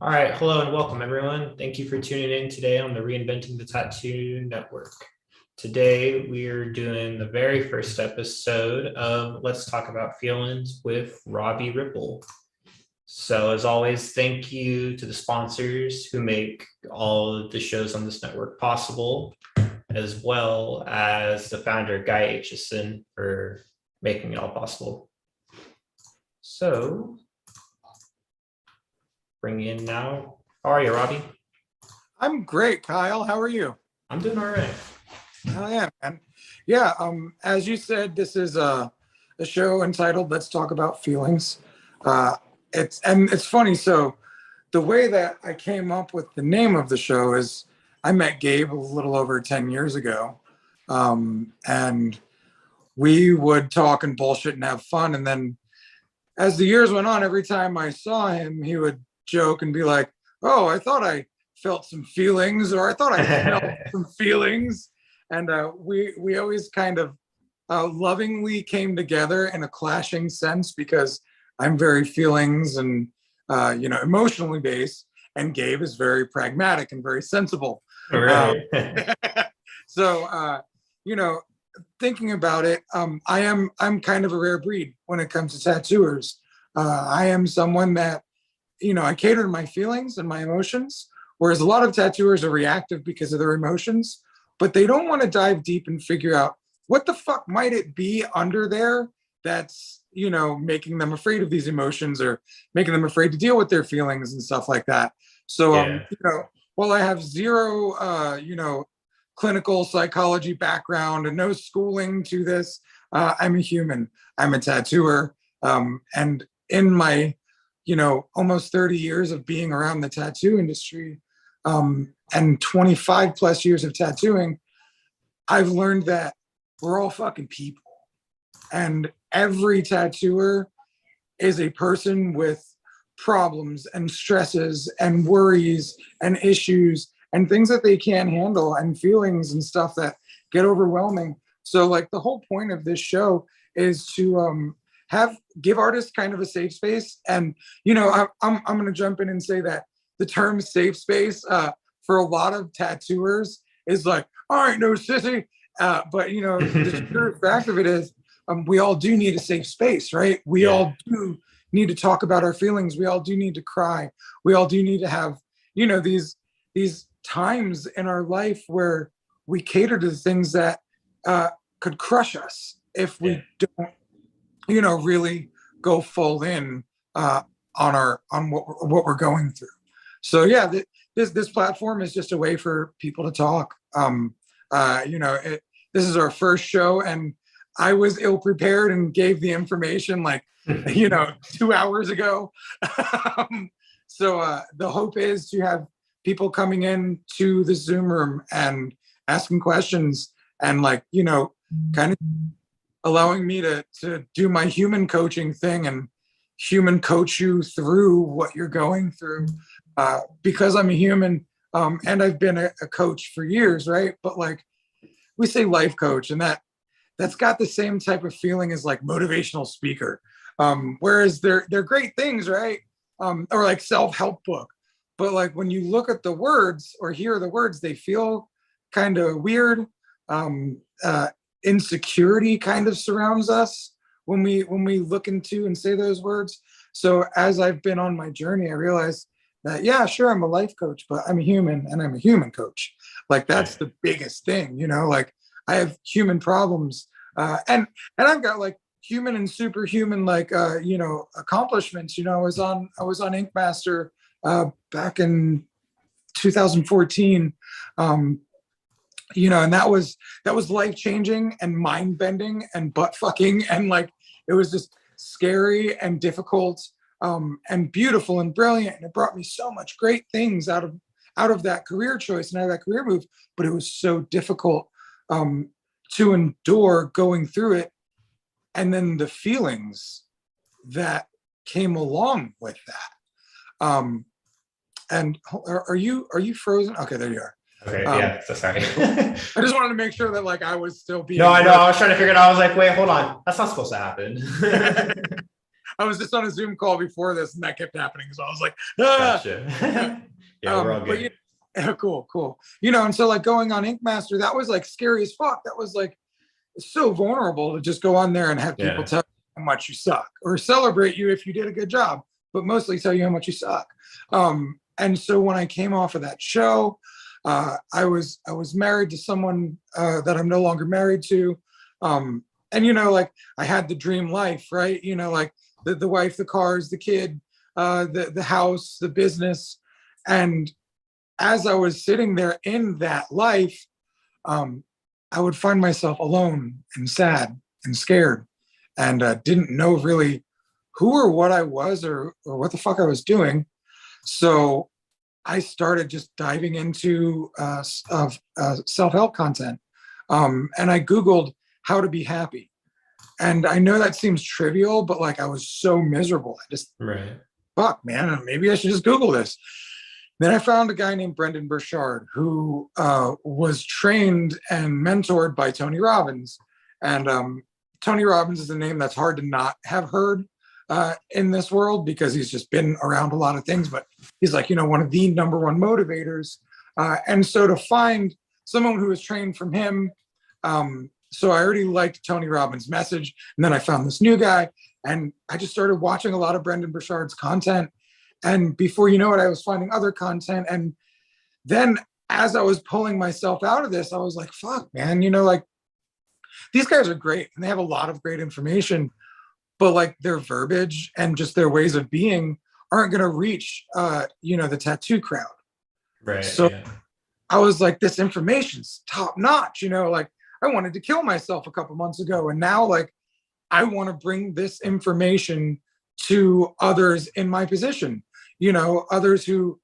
All right, hello and welcome everyone. Thank you for tuning in today on the Reinventing the Tattoo Network. Today we're doing the very first episode of Let's Talk About Feelings with Robbie Ripoll. So as always, thank you to the sponsors who make all of the shows on this network possible, as well as the founder, Guy Aitchison, for making it all possible. So bring in now. How are you, Robbie? I'm great, Kyle. How are you? I'm doing all right. I am, man. Yeah, as you said, this is a show entitled "Let's Talk About Feelings." It's funny. So the way that I came up with the name of the show is I met Gabe a little over 10 years ago, and we would talk and bullshit and have fun. And then as the years went on, every time I saw him, he would joke and be like, "Oh, I thought I felt some feelings," or "I thought I felt some feelings." And we always kind of lovingly came together in a clashing sense because I'm very feelings and emotionally based, and Gabe is very pragmatic and very sensible. All right. So thinking about it, I'm kind of a rare breed when it comes to tattooers. I am someone that I cater to my feelings and my emotions, whereas a lot of tattooers are reactive because of their emotions, but they don't want to dive deep and figure out what the fuck might it be under there that's making them afraid of these emotions or making them afraid to deal with their feelings and stuff like that. So while I have zero clinical psychology background and no schooling to this, I'm a human. I'm a tattooer, and in my almost 30 years of being around the tattoo industry, and 25 plus years of tattooing, I've learned that we're all fucking people. And every tattooer is a person with problems and stresses and worries and issues and things that they can't handle and feelings and stuff that get overwhelming. So like the whole point of this show is to give artists kind of a safe space. And I'm going to jump in and say that the term safe space for a lot of tattooers is like, all right, no sissy. But the true fact of it is we all do need a safe space, right? We all do need to talk about our feelings. We all do need to cry. We all do need to have these times in our life where we cater to the things that could crush us if we don't really go full in on what we're going through. So yeah, this platform is just a way for people to talk. This is our first show, and I was ill prepared and gave the information 2 hours ago. So the hope is to have people coming in to the Zoom room and asking questions and kind of allowing me to do my human coaching thing and human coach you through what you're going through, because I'm a human, and I've been a coach for years, right? But we say life coach, and that's got the same type of feeling as motivational speaker, whereas they're great things, right? Or self-help book, but when you look at the words or hear the words, they feel kind of weird. Insecurity kind of surrounds us when we look into and say those words. So as I've been on my journey, I realized that sure, I'm a life coach, but I'm a human, and I'm a human coach. That's the biggest thing, I have human problems, and I've got human and superhuman accomplishments. I was on Ink Master back in 2014. And that was life changing and mind bending and butt fucking, and it was just scary and difficult, and beautiful and brilliant, and it brought me so much great things out of that career choice and out of that career move. But it was so difficult to endure going through it, and then the feelings that came along with that. And are you frozen? Okay, there you are. Okay, yeah, so sorry. I just wanted to make sure that I was still being. No, I know. I was trying to figure it out. I was like, wait, hold on. That's not supposed to happen. I was just on a Zoom call before this, and that kept happening. So I was like, ah. Gotcha. Yeah, we're all But good. yeah, cool. And so like going on Ink Master, that was like scary as fuck. That was like so vulnerable to just go on there and have people tell you how much you suck or celebrate you if you did a good job, but mostly tell you how much you suck. And so when I came off of that show, I was married to someone that I'm no longer married to. And like I had the dream life, right? Like the wife, the cars, the kid, the house, the business. And as I was sitting there in that life, I would find myself alone and sad and scared and didn't know really who or what I was or what the fuck I was doing. So I started just diving into self-help content. And I Googled how to be happy. And I know that seems trivial, but like I was so miserable. I just, fuck, man, maybe I should just Google this. Then I found a guy named Brendon Burchard who was trained and mentored by Tony Robbins. And Tony Robbins is a name that's hard to not have heard in this world because he's just been around a lot of things, but he's like, one of the number one motivators. And so to find someone who was trained from him, so I already liked Tony Robbins' message. And then I found this new guy and I just started watching a lot of Brendon Burchard's content. And before you know it, I was finding other content. And then as I was pulling myself out of this, I was like, fuck, man, like these guys are great and they have a lot of great information, but like their verbiage and just their ways of being aren't going to reach, the tattoo crowd. Right. So I was like, this information's top notch, like I wanted to kill myself a couple months ago. And now like, I want to bring this information to others in my position, others who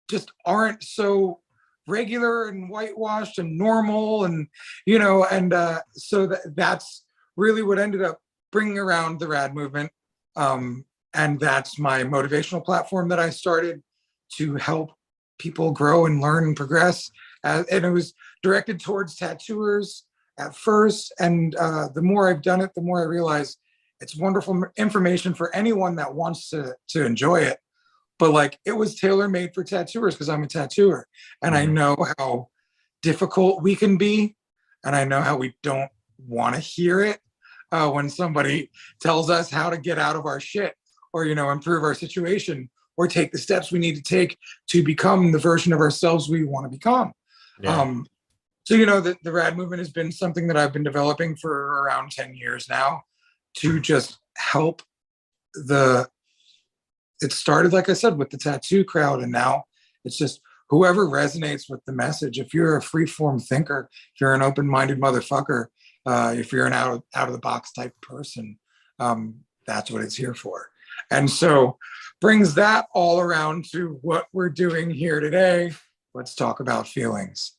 just aren't so regular and whitewashed and normal. And, so that's really what ended up bringing around the RAD movement. And that's my motivational platform that I started to help people grow and learn and progress. And it was directed towards tattooers at first. And the more I've done it, the more I realize it's wonderful information for anyone that wants to enjoy it. But like it was tailor-made for tattooers because I'm a tattooer and I know how difficult we can be. And I know how we don't want to hear it when somebody tells us how to get out of our shit or, improve our situation or take the steps we need to take to become the version of ourselves we want to become. So, the RAD movement has been something that I've been developing for around 10 years now to just help it started, like I said, with the tattoo crowd. And now it's just whoever resonates with the message. If you're a free-form thinker, if you're an open-minded motherfucker, if you're an out of the box type person, that's what it's here for. And so brings that all around to what we're doing here today. Let's talk about feelings.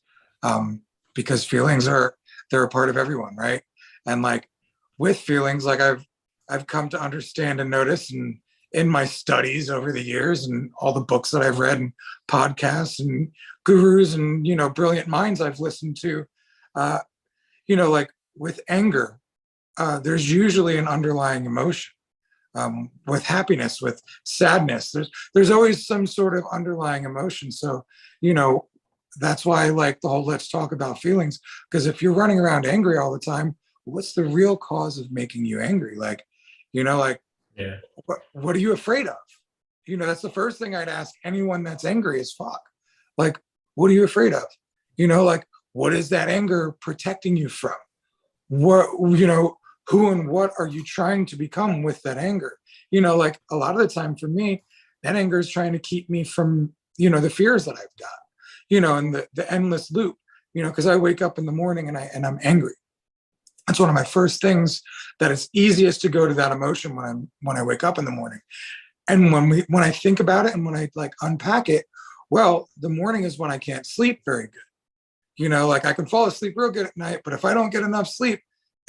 Because feelings they're a part of everyone, right? And like with feelings, like I've come to understand and notice and in my studies over the years and all the books that I've read and podcasts and gurus and, brilliant minds I've listened to, like with anger, there's usually an underlying emotion. With happiness, with sadness, there's always some sort of underlying emotion. So, that's why I like the whole let's talk about feelings, because if you're running around angry all the time, what's the real cause of making you angry? Like, what are you afraid of? That's the first thing I'd ask anyone that's angry is fuck. Like, what are you afraid of? Like, what is that anger protecting you from? What, who and what are you trying to become with that anger? Like a lot of the time for me, that anger is trying to keep me from, the fears that I've got, and the endless loop, because I wake up in the morning and I'm angry. That's one of my first things that it's easiest to go to that emotion when I wake up in the morning. And when I think about it and when I like unpack it, well, the morning is when I can't sleep very good. Like I can fall asleep real good at night, but if I don't get enough sleep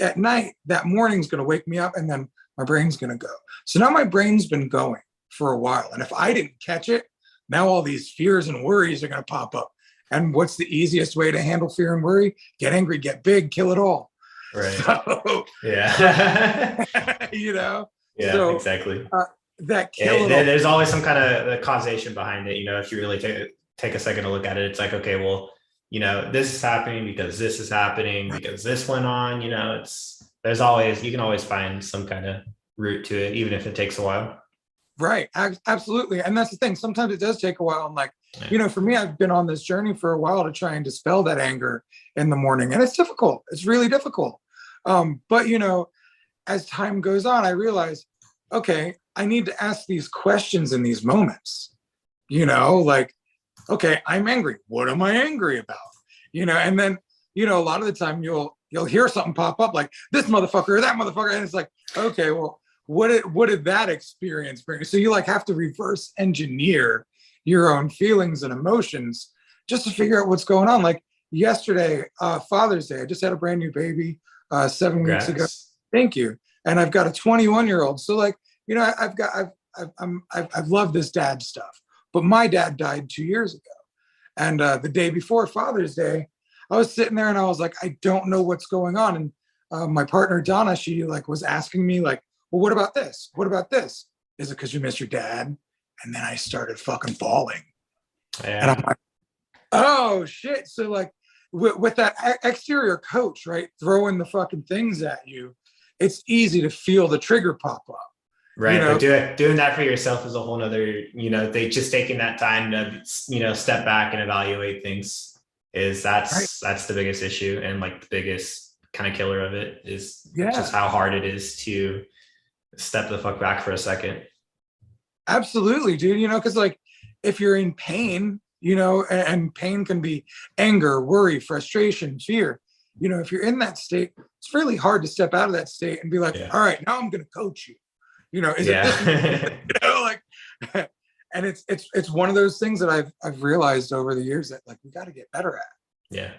at night, that morning's going to wake me up and then my brain's going to go. So now my brain's been going for a while. And if I didn't catch it, now all these fears and worries are going to pop up. And what's the easiest way to handle fear and worry? Get angry, get big, kill it all. Right. So, yeah. Yeah, So exactly. that kill it all. There's always some kind of causation behind it. If you really take a second to look at it, it's like, okay, well, this is happening because this is happening because this went on. You can always find some kind of root to it, even if it takes a while. Right. Absolutely. And that's the thing. Sometimes it does take a while. And like, Yeah. for me, I've been on this journey for a while to try and dispel that anger in the morning. And it's difficult. It's really difficult. But, as time goes on, I realize, okay, I need to ask these questions in these moments, like, okay, I'm angry. What am I angry about? And then, a lot of the time you'll hear something pop up like this motherfucker or that motherfucker. And it's like, okay, well, what did that experience bring? So you like have to reverse engineer your own feelings and emotions just to figure out what's going on. Like yesterday, Father's Day, I just had a brand new baby 7 weeks ago. Thank you. And I've got a 21-year-old. So like, I've loved this dad stuff, but my dad died 2 years ago. And the day before Father's Day, I was sitting there and I was like, I don't know what's going on. And my partner, Donna, she like was asking me like, well, what about this? What about this? Is it because you miss your dad? And then I started fucking bawling. Yeah. And I'm like, oh shit. So like with that exterior coach, right, throwing the fucking things at you, it's easy to feel the trigger pop up. Right. But doing that for yourself is a whole nother, they just taking that time to, step back and evaluate things that's the biggest issue. And like the biggest kind of killer of it is just how hard it is to step the fuck back for a second. Absolutely, dude. Because like if you're in pain, and pain can be anger, worry, frustration, fear. If you're in that state, it's really hard to step out of that state and be like, all right, now I'm going to coach you. Is it this? Like, and it's one of those things that I've realized over the years that like we got to get better at. Yeah.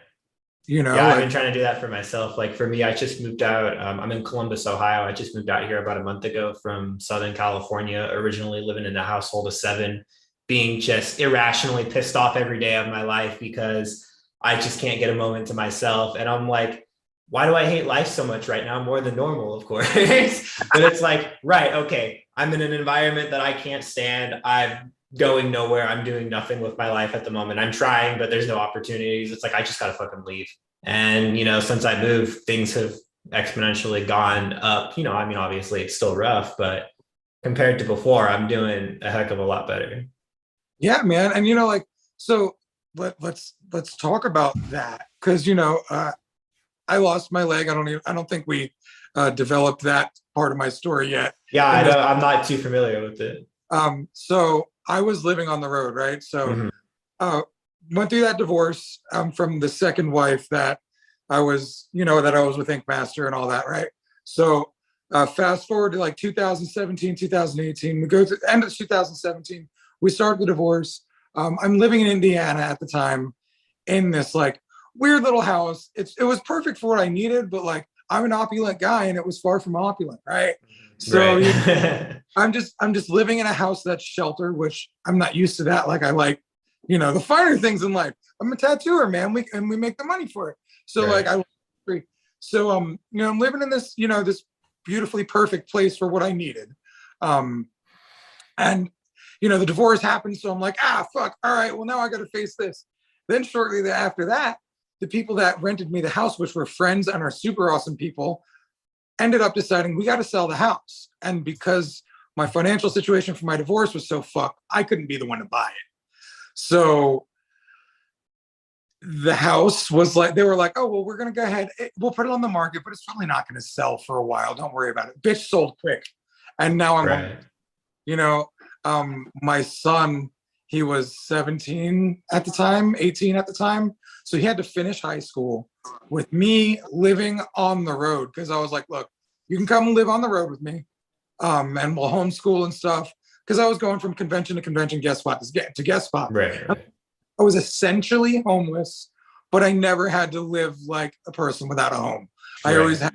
I've been trying to do that for myself. Like for me, I just moved out. I'm in Columbus, Ohio. I just moved out here about a month ago from Southern California, originally living in a household of 7, being just irrationally pissed off every day of my life because I just can't get a moment to myself. And I'm like, why do I hate life so much right now? More than normal, of course. But it's like, right, okay, I'm in an environment that I can't stand. I'm going nowhere. I'm doing nothing with my life at the moment. I'm trying, but there's no opportunities. It's like, I just got to fucking leave. And, since I moved, things have exponentially gone up. Obviously it's still rough, but compared to before, I'm doing a heck of a lot better. Yeah, man. And, like, so let's talk about that. Cause, I lost my leg. I don't think we developed that part of my story yet. Yeah, I'm not too familiar with it. So I was living on the road, right? So went through that divorce from the second wife that I was, that I was with Ink Master and all that, right? So fast forward to like 2017, 2018, we go to the end of 2017, we start the divorce. I'm living in Indiana at the time in this like weird little house. It was perfect for what I needed, but like I'm an opulent guy and it was far from opulent, right? So I'm just living in a house that's sheltered, which I'm not used to that. Like I like, the finer things in life. I'm a tattooer, man. We make the money for it. So like so I'm living in this, this beautifully perfect place for what I needed. And the divorce happened. So I'm like, fuck. All right, well now I gotta face this. Then shortly after that, the people that rented me the house, which were friends and are super awesome people, ended up deciding we got to sell the house. And because my financial situation for my divorce was so fucked, I couldn't be the one to buy it. So the house was like, they were like, oh, well, we're going to go ahead. We'll put it on the market, but it's probably not going to sell for a while. Don't worry about it. Bitch sold quick. And now I'm, my son, he was 17 at the time, 18 at the time. So he had to finish high school with me living on the road. Cause I was like, look, you can come and live on the road with me. And we'll homeschool and stuff. Cause I was going from convention to convention, guest spot to guest spot. Right. I was essentially homeless, but I never had to live like a person without a home. I always had,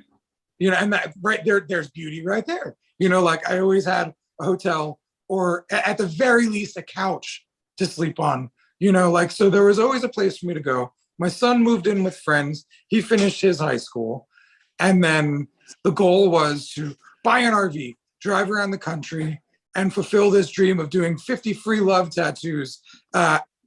and that right there, there's beauty right there. Like I always had a hotel or at the very least a couch to sleep on, like, so there was always a place for me to go. My son moved in with friends. He finished his high school. And then the goal was to buy an RV, drive around the country, and fulfill this dream of doing 50 free love tattoos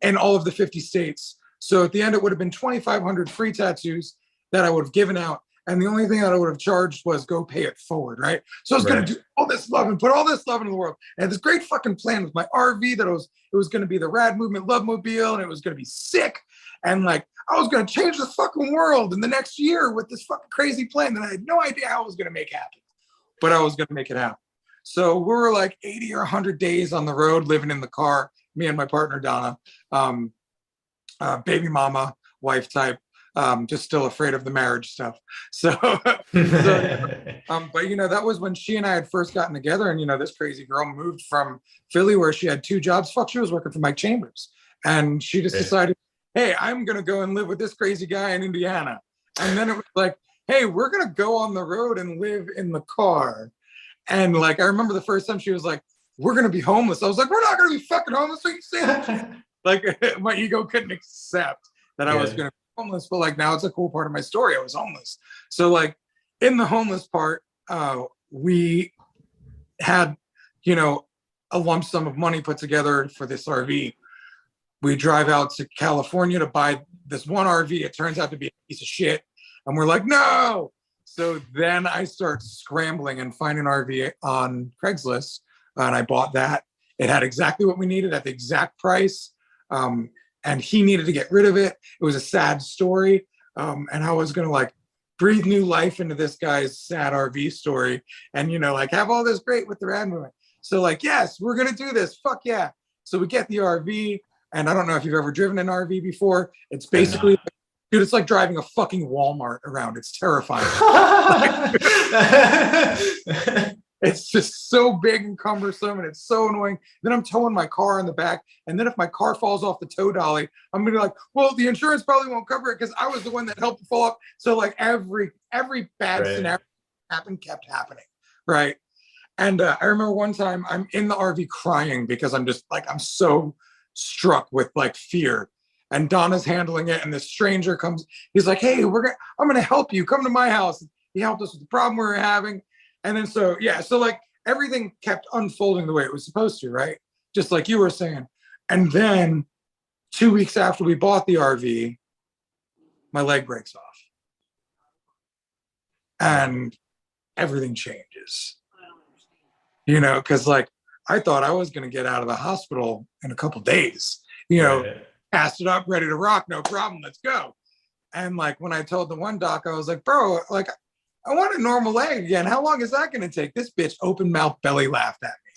in all of the 50 states. So at the end, it would have been 2,500 free tattoos that I would have given out. And the only thing that I would have charged was go pay it forward, right? So I was going to do all this love and put all this love into the world. And this great fucking plan with my RV that it was going to be the Rad Movement Love Mobile, and it was going to be sick. And like, I was going to change the fucking world in the next year with this fucking crazy plan that I had no idea how I was going to make happen, but I was going to make it happen. So we were like 80 or 100 days on the road, living in the car, me and my partner, Donna, baby mama, wife type, just still afraid of the marriage stuff. So, but that was when she and I had first gotten together, and this crazy girl moved from Philly where she had 2 jobs. Fuck, she was working for Mike Chambers, and she just decided, hey, I'm going to go and live with this crazy guy in Indiana. And then it was like, hey, we're going to go on the road and live in the car. And like, I remember the first time she was like, we're going to be homeless. I was like, we're not going to be fucking homeless. Are you serious? Like, my ego couldn't accept that I was going to be homeless. But like, now it's a cool part of my story. I was homeless. So like, in the homeless part, we had, a lump sum of money put together for this RV. We drive out to California to buy this one RV. It turns out to be a piece of shit. And we're like, no. So then I start scrambling and find an RV on Craigslist. And I bought that. It had exactly what we needed at the exact price. And he needed to get rid of it. It was a sad story. And I was going to like breathe new life into this guy's sad RV story and, like have all this great with the Rad Movement. So like, yes, we're going to do this. Fuck yeah. So we get the RV. And I don't know if you've ever driven an RV before. It's basically, dude, it's like driving a fucking Walmart around. It's terrifying. It's just so big and cumbersome, and it's so annoying. Then I'm towing my car in the back, and then if my car falls off the tow dolly, I'm gonna be like, well, the insurance probably won't cover it because I was the one that helped fall off. So like every bad scenario kept happening, right? And I remember one time I'm in the RV crying because I'm just like, I'm so struck with like fear. And Donna's handling it, and this stranger comes. He's like, hey, I'm gonna help you. Come to my house. He helped us with the problem we were having. And then so like everything kept unfolding the way it was supposed to, right? Just like you were saying. And then 2 weeks after we bought the RV, my leg breaks off. And everything changes. Because like I thought I was going to get out of the hospital in a couple days, passed it up, ready to rock, no problem, let's go. And like when I told the one doc, I was like, bro, like I want a normal leg again. How long is that going to take? This bitch open mouth belly laughed at me.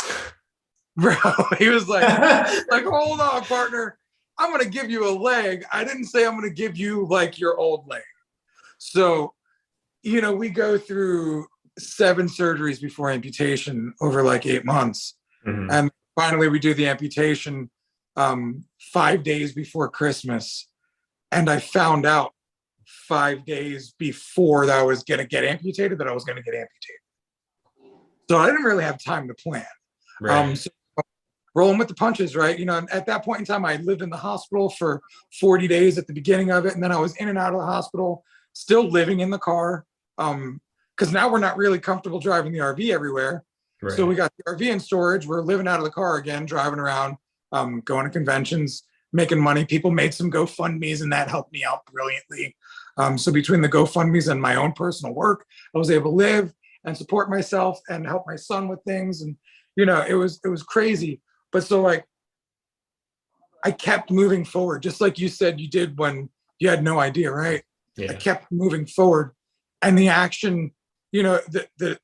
Bro, he was like, hold on, partner. I'm going to give you a leg. I didn't say I'm going to give you like your old leg. So, we go through 7 surgeries before amputation over like 8 months. Mm-hmm. And finally we do the amputation 5 days before Christmas. And I found out 5 days before that I was going to get amputated that I was going to get amputated. So I didn't really have time to plan. Right. So rolling with the punches, right? At that point in time, I lived in the hospital for 40 days at the beginning of it. And then I was in and out of the hospital, still living in the car. Because now we're not really comfortable driving the RV everywhere. Right. So we got the RV in storage. We're living out of the car again, driving around, going to conventions, making money. People made some GoFundMes, and that helped me out brilliantly. So between the GoFundMes and my own personal work, I was able to live and support myself and help my son with things. And, it was crazy. But so like, I kept moving forward, just like you said you did when you had no idea, right? Yeah. I kept moving forward, and the action, the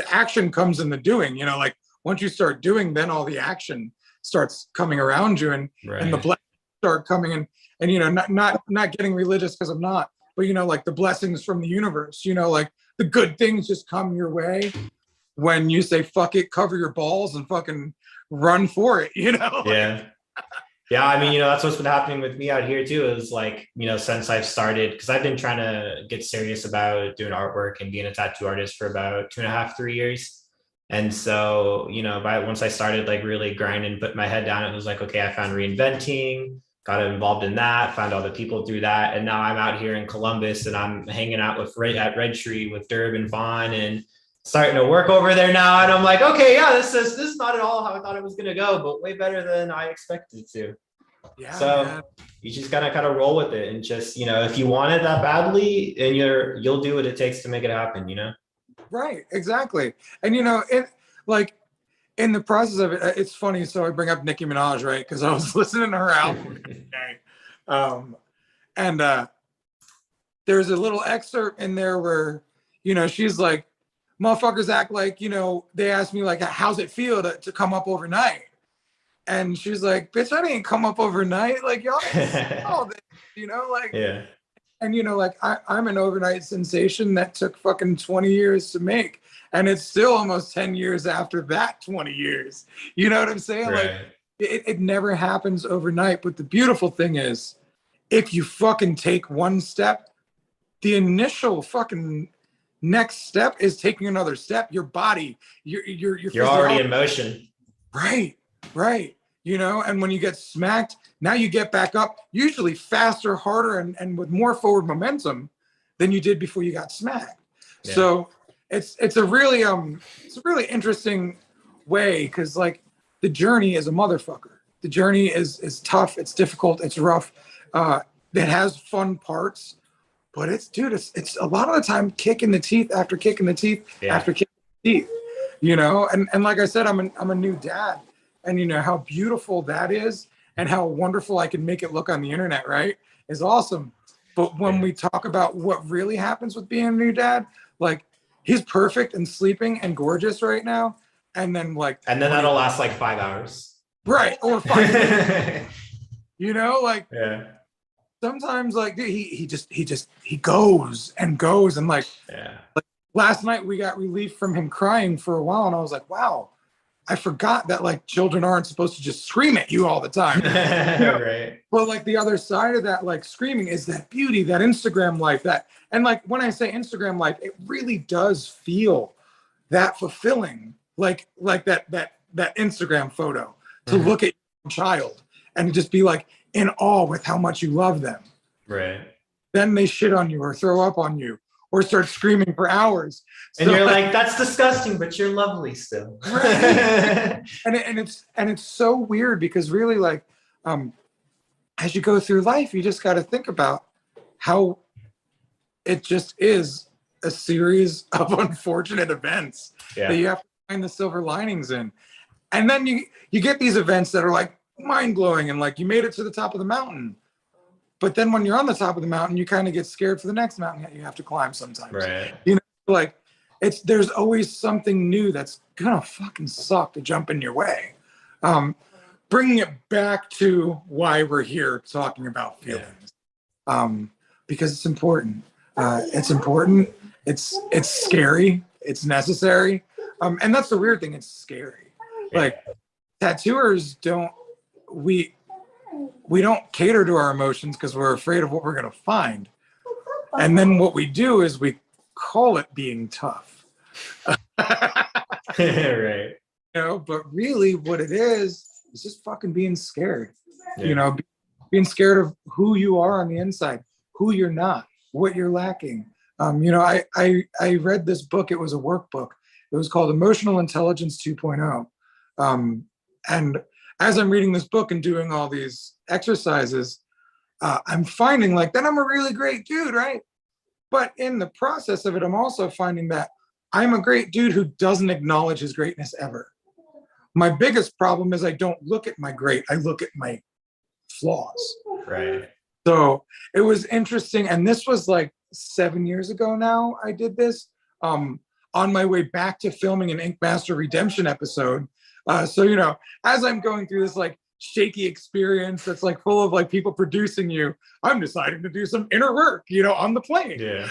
action comes in the doing, like once you start doing, then all the action starts coming around you, and the blessings start coming in. And not getting religious because I'm not, but like the blessings from the universe, like the good things just come your way when you say fuck it, cover your balls and fucking run for it, Yeah, I mean, that's what's been happening with me out here too, is like, since I've started, because I've been trying to get serious about doing artwork and being a tattoo artist for about 2.5, 3 years. And so, once I started like really grinding, put my head down, it was like, okay, I found reinventing, got involved in that, found other people through that. And now I'm out here in Columbus, and I'm hanging out at Red Tree with Durb and Vaughn, and starting to work over there now. And I'm like, okay, yeah, this is not at all how I thought it was gonna go, but way better than I expected to. Yeah, So man. you just gotta kind of roll with it and just, if you want it that badly, and you'll do what it takes to make it happen, Right, exactly. And it like in the process of it, it's funny. So I bring up Nicki Minaj, right? Because I was listening to her album, and there's a little excerpt in there where she's like, motherfuckers act like they asked me like, how's it feel to come up overnight? And she's like, bitch, I didn't come up overnight. Like y'all didn't all this, like. Yeah. And like I'm an overnight sensation that took fucking 20 years to make. And it's still almost 10 years after that 20 years. You know what I'm saying? Right. Like it never happens overnight. But the beautiful thing is, if you fucking take one step, the initial fucking next step is taking another step. Your body, you're already in motion. Right. And when you get smacked, now you get back up, usually faster, harder, and with more forward momentum than you did before you got smacked. Yeah. So it's a really interesting way, because like the journey is a motherfucker. The journey is tough, it's difficult, it's rough. It has fun parts, but it's a lot of the time kicking the teeth after kicking the teeth after kicking the teeth. And like I said, I'm a new dad. And how beautiful that is, and how wonderful I can make it look on the internet, right? Is awesome. But when we talk about what really happens with being a new dad, like he's perfect and sleeping and gorgeous right now. And then that'll last like 5 hours. Right. Or 5 minutes. Yeah. Sometimes like he goes and goes. And like last night we got relief from him crying for a while. And I was like, wow. I forgot that like children aren't supposed to just scream at you all the time. Right. But like the other side of that, like screaming, is that beauty, that Instagram life, and like when I say Instagram life, it really does feel that fulfilling, like that Instagram photo to look at your child and just be like in awe with how much you love them. Right. Then they shit on you or throw up on you or start screaming for hours. And you're like, that's disgusting, but you're lovely still. Right. and it's so weird, because really like, as you go through life, you just got to think about how it just is a series of unfortunate events that you have to find the silver linings in. And then you get these events that are like mind-blowing, and like you made it to the top of the mountain. But then when you're on the top of the mountain, you kind of get scared for the next mountain that you have to climb sometimes. Right. Like there's always something new that's gonna fucking suck to jump in your way. Bringing it back to why we're here talking about feelings, because it's important. It's important. It's scary. It's necessary. And that's the weird thing. It's scary. Like tattooers we don't cater to our emotions because we're afraid of what we're going to find. And then what we do is we call it being tough. Right. But really what it is just fucking being scared. Being scared of who you are on the inside, who you're not, what you're lacking. I read this book. It was a workbook. It was called Emotional Intelligence 2.0. And as I'm reading this book and doing all these exercises, I'm finding like that I'm a really great dude, right? But in the process of it, I'm also finding that I'm a great dude who doesn't acknowledge his greatness ever. My biggest problem is I don't look at my great, I look at my flaws. Right. So it was interesting. And this was like 7 years ago now I did this, on my way back to filming an Ink Master Redemption episode. So, as I'm going through this like shaky experience that's like full of like people producing you, I'm deciding to do some inner work, on the plane. Yeah.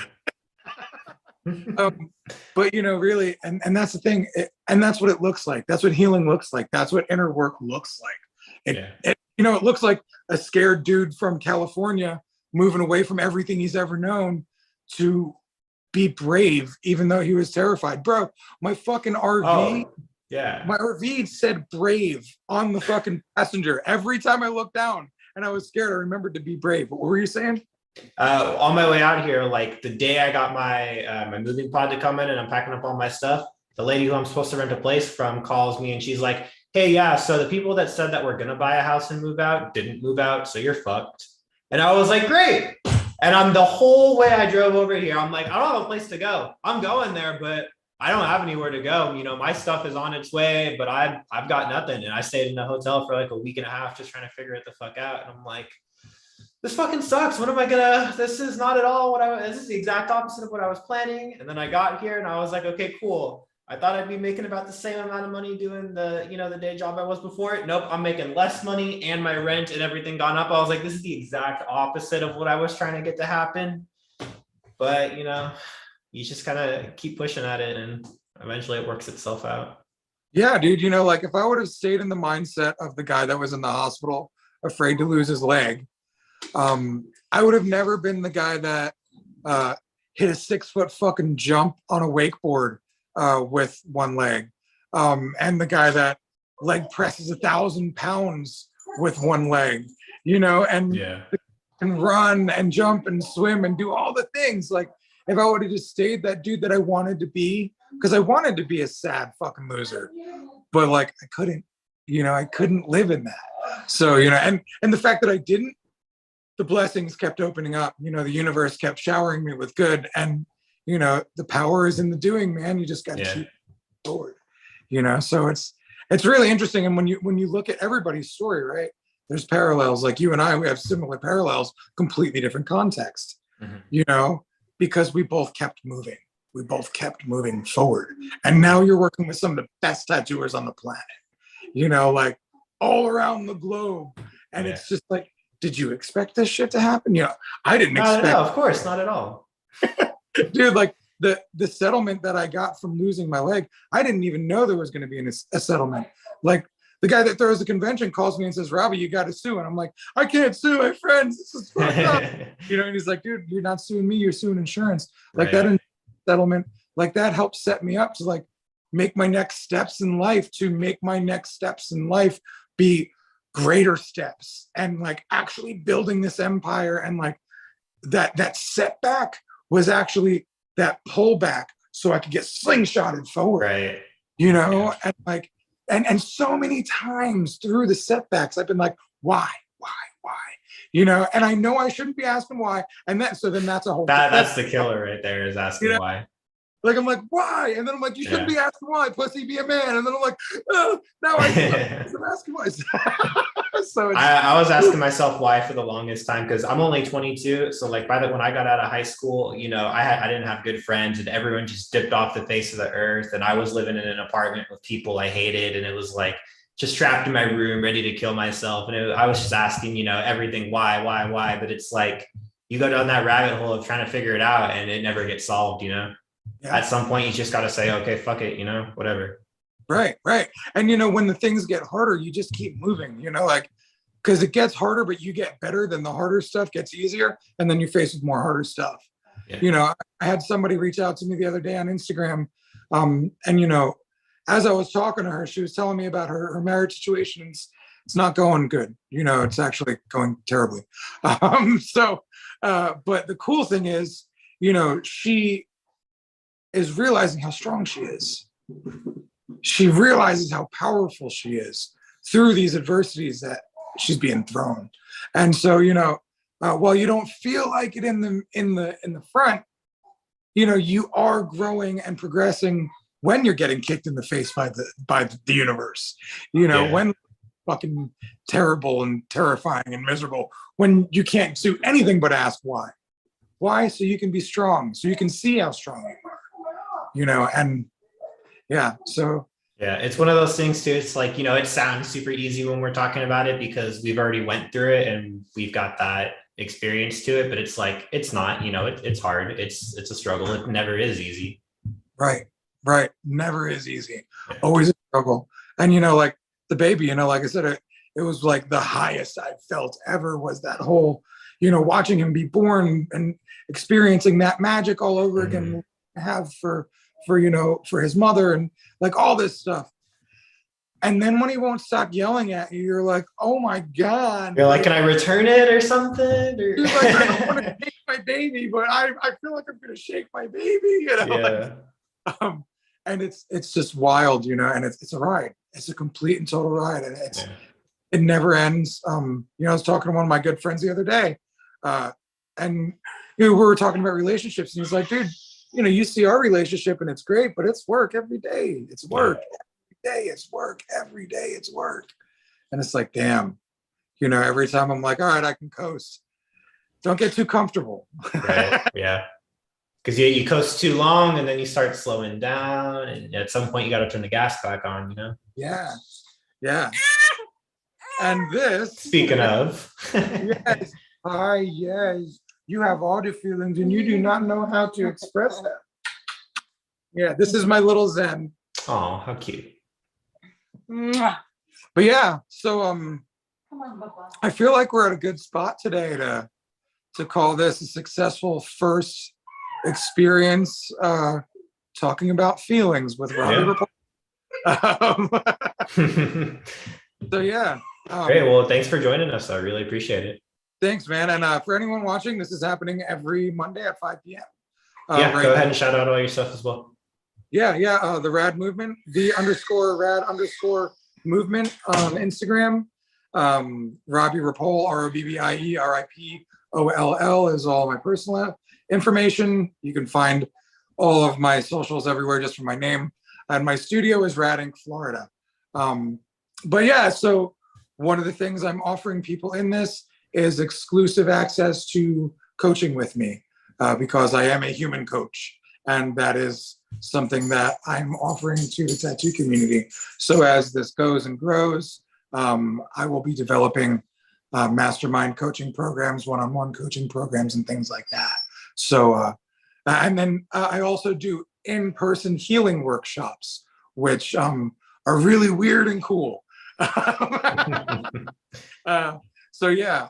But really, and that's the thing, and that's what it looks like. That's what healing looks like. That's what inner work looks like. It looks like a scared dude from California moving away from everything he's ever known to be brave, even though he was terrified. Bro, my fucking RV. Oh, yeah. My RV said brave on the fucking passenger. Every time I looked down and I was scared, I remembered to be brave. What were you saying? On my way out here, like the day I got my moving pod to come in and I'm packing up all my stuff, the lady who I'm supposed to rent a place from calls me and she's like, "Hey, yeah, so the people that said that we're gonna buy a house and move out didn't move out, so you're fucked." And I was like, "Great." And I'm the whole way I drove over here, I'm like, I don't have a place to go. I'm going there, but I don't have anywhere to go. You know, my stuff is on its way, but I've got nothing. And I stayed in a hotel for like a week and a half just trying to figure it the fuck out. And I'm like, this fucking sucks. What am I gonna? This is not at all what I. This is the exact opposite of what I was planning. And then I got here and I was like, okay, cool. I thought I'd be making about the same amount of money doing the, you know, the day job I was before. Nope, I'm making less money and my rent and everything gone up. I was like, this is the exact opposite of what I was trying to get to happen. But you know, you just kind of keep pushing at it, and eventually it works itself out. Yeah, dude. You know, like if I would have stayed in the mindset of the guy that was in the hospital, afraid to lose his leg, I would have never been the guy that hit a 6-foot fucking jump on a wakeboard with one leg, and the guy that leg presses 1,000 pounds with one leg, you know, and run and jump and swim and do all the things. Like if I would have just stayed that dude that I wanted to be, because I wanted to be a sad fucking loser, but like I couldn't, you know, I couldn't live in that. So, you know, and the fact that I didn't, the blessings kept opening up, you know, the universe kept showering me with good, and, you know, the power is in the doing, man. You just got to keep forward, you know? So it's really interesting. And when you look at everybody's story, right, there's parallels. Like you and I, we have similar parallels, completely different context, you know, because we both kept moving. We both kept moving forward. And now you're working with some of the best tattooers on the planet, you know, like all around the globe. And it's just like, did you expect this shit to happen? You know, I didn't expect. No, of course, not at all. Dude, like the settlement that I got from losing my leg, I didn't even know there was going to be a settlement. Like the guy that throws the convention calls me and says, "Robbie, you got to sue." And I'm like, "I can't sue my friends. This is fucked up." You know, and he's like, "Dude, you're not suing me. You're suing insurance." Like that settlement, like that helped set me up to like make my next steps in life, be greater steps, and like actually building this empire. And like that setback was actually that pullback so I could get slingshotted forward. Right. You know, and like and so many times through the setbacks, I've been like, why? You know, and I know I shouldn't be asking why. And then that's a whole that's the killer right there, is asking, you know, why. Like I'm like, why? And then I'm like, you shouldn't be asking why, pussy, be a man. And then I'm like, oh, now I'm asking why. So I was asking myself why for the longest time, because I'm only 22. So like when I got out of high school, you know, I didn't have good friends, and everyone just dipped off the face of the earth. And I was living in an apartment with people I hated, and it was like just trapped in my room, ready to kill myself. And I was just asking, you know, everything, why? But it's like you go down that rabbit hole of trying to figure it out, and it never gets solved, you know. At some point you just got to say, okay, fuck it, you know, whatever. Right. And you know, when the things get harder, you just keep moving, you know, like, because it gets harder, but you get better, then the harder stuff gets easier, and then you're faced with more harder stuff. You know, I had somebody reach out to me the other day on Instagram, and you know, as I was talking to her, she was telling me about her marriage situation. It's not going good, you know, it's actually going terribly. But the cool thing is, you know, she is realizing how strong she is. She realizes how powerful she is through these adversities that she's being thrown. And so, you know, while you don't feel like it in the front, you know, you are growing and progressing when you're getting kicked in the face by the universe. You know, when fucking terrible and terrifying and miserable, when you can't do anything but ask why. Why? So you can be strong, so you can see how strong you are. You know, and so it's one of those things too. It's like, you know, it sounds super easy when we're talking about it because we've already went through it and we've got that experience to it, but it's like, it's not, you know, it's hard. It's a struggle. It never is easy. Right. Never is easy. Always a struggle. And, you know, like the baby, you know, like I said, it was like the highest I felt ever was that whole, you know, watching him be born and experiencing that magic all over again, have for, you know, for his mother and like all this stuff. And then when he won't stop yelling at you, you're like, oh my God. You're like, can I return it or something? Or... He's like, I don't want to shake my baby, but I feel like I'm gonna shake my baby, you know. Yeah. And it's just wild, you know, and it's a ride. It's a complete and total ride. And it never ends. You know, I was talking to one of my good friends the other day, and you know, we were talking about relationships, and he's like, dude, you know, you see our relationship and it's great, but it's work every day. It's work every day. It's work every day. It's work. And it's like, damn, you know, every time I'm like, all right, I can coast. Don't get too comfortable. Right. Yeah. Because you coast too long and then you start slowing down. And at some point you got to turn the gas back on, you know? Yeah. Yeah. And this. Speaking of. Yes. Hi, yes. You have all the feelings and you do not know how to express them. Yeah, this is my little Zen. Oh, how cute. But yeah, so I feel like we're at a good spot today to call this a successful first experience talking about feelings with Robbie Ripoll. So yeah. Great. Well, thanks for joining us. I really appreciate it. Thanks, man. And for anyone watching, this is happening every Monday at 5 p.m. Yeah, right, go ahead and shout out all your stuff as well. Yeah. The Rad Movement, the_Rad_movement on Instagram. Robbie Ripoll, ROBBIE, RIPOLL is all my personal information. You can find all of my socials everywhere just from my name. And my studio is Rad Inc., Florida. But yeah, so one of the things I'm offering people in this is exclusive access to coaching with me because I am a human coach. And that is something that I'm offering to the tattoo community. So as this goes and grows, I will be developing mastermind coaching programs, one-on-one coaching programs, and things like that. So, and then I also do in-person healing workshops, which are really weird and cool. So yeah,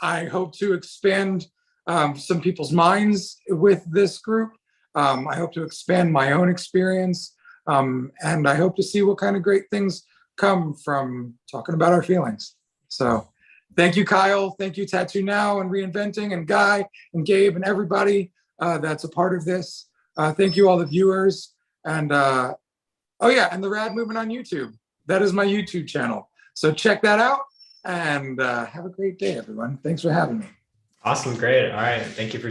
I hope to expand some people's minds with this group. I hope to expand my own experience, and I hope to see what kind of great things come from talking about our feelings. So thank you, Kyle. Thank you, Tattoo Now and Reinventing, and Guy and Gabe and everybody that's a part of this. Thank you, all the viewers. And oh yeah, and the Rad Movement on YouTube. That is my YouTube channel. So check that out and have a great day, everyone. Thanks for having me. Awesome. Great. All right. Thank you for